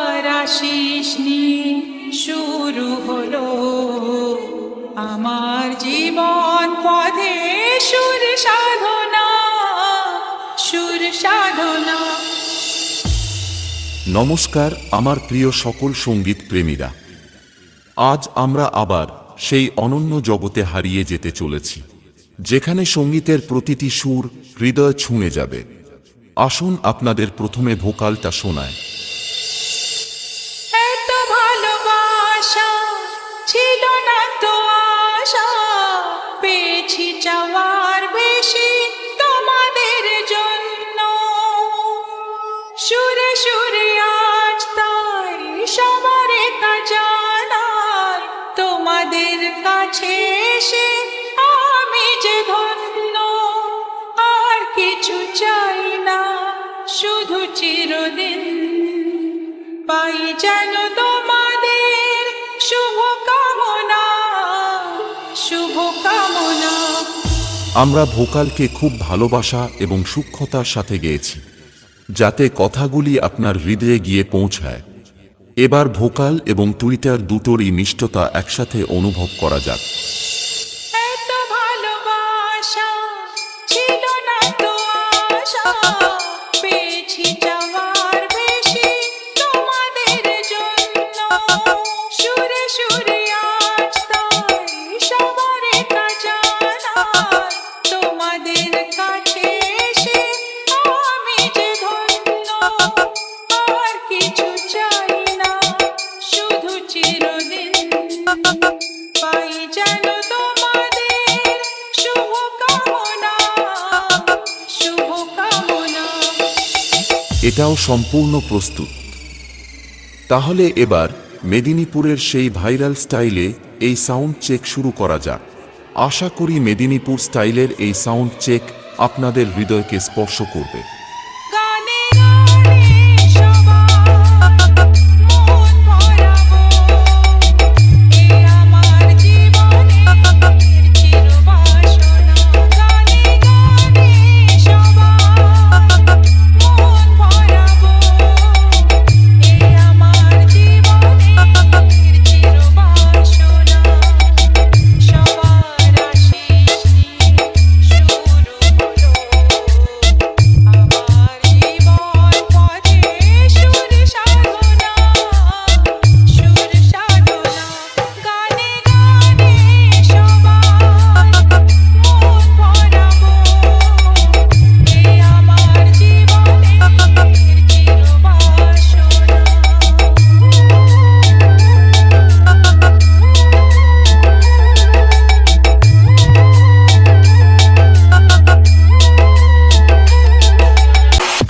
সবার আশিস নিয়ে শুরু হলো আমার জীবন পথে সুর সাধনা, সুর সাধনা। নমস্কার আমার প্রিয় সকল সঙ্গীত প্রেমীরা, আজ আমরা আবার সেই অনন্য জগতে হারিয়ে যেতে চলেছি যেখানে সঙ্গীতের প্রতিটি সুর হৃদয় ছুঁয়ে যাবে। আসুন আপনাদের প্রথমে ভোকালটা শোনায়। এত ভালোবাসা ছিল না তো আশা, পেয়েছি চাওয়ার বেশি তোমাদের জন্য। সুরে সুরে আজ তাই সবার তা জানাই, তোমাদের কাছে এসে আমি যে ধন্য। আর কিছু চাই না, শুধু চিরদিন পাই যেন তোমাদের শুভ কামনা, শুভ কামনা। আমরা ভোকালকে খুব ভালোবাসা এবং সূক্ষ্মতার সাথে গেয়েছি যাতে কথাগুলি আপনার হৃদয়ে গিয়ে পৌঁছায়। এবার ভোকাল এবং টুইটার দুটোরই মিষ্টতা একসাথে অনুভব করা যাক। এত ভালোবাসা ছিল না তো আশা, পেয়েছি চাওয়ার বেশি তোমাদের জন্য। সুরে সুরে আজ তাই সবার তা জানাই, তোমাদের কাছে এসে আমি যে ধন্য। আর কিছু চাই না, শুধু চিরদিন পাই যেন তোমাদের শুভ কামনা, শুভ কামনা। এটাও সম্পূর্ণ প্রস্তুত। তাহলে এবার মেদিনীপুরের সেই ভাইরাল স্টাইলে এই সাউন্ড চেক শুরু করা যাক। আশা করি মেদিনীপুর স্টাইলের এই সাউন্ড চেক আপনাদের হৃদয়কে স্পর্শ করবে। গানে গানে সবার মন ভরাবো, এ আমার জীবনের চিরবাসনা। গানে গানে সবার মন ভরাবো, এ আমার জীবনের চিরবাসনা। সবার আশিস নিয়ে শুরু হলো আমার জীবন পথে সুর সাধনা, সুর সাধনা। গানে গানে সবার মন ভরাবো, এ আমার জীবনের চিরবাসনা।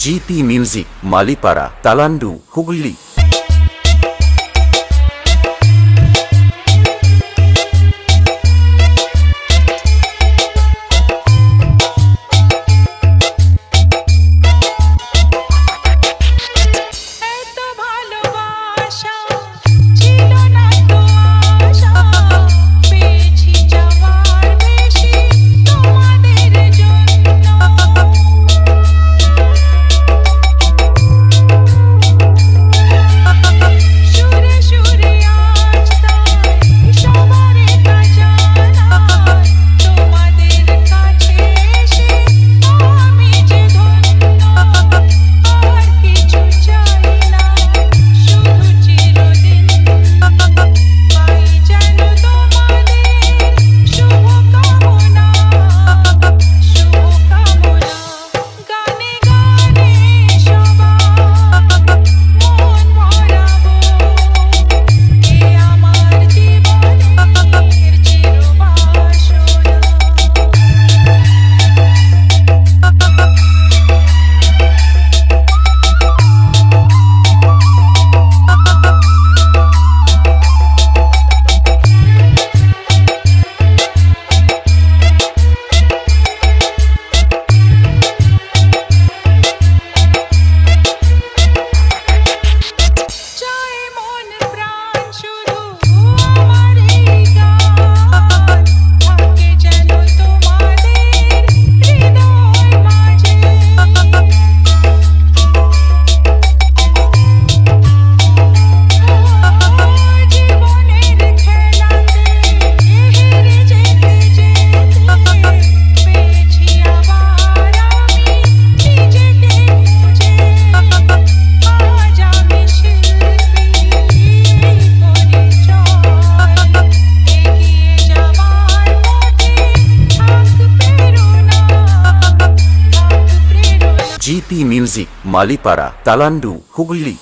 GP music, Malipara, Talandu, Hooghly. এত ভালোবাসা ছিল না তো আশা, পেয়েছি চাওয়ার বেশি তোমাদের জন্য। মিউজিক মালিপাড়া তালান্ডু হুগলি।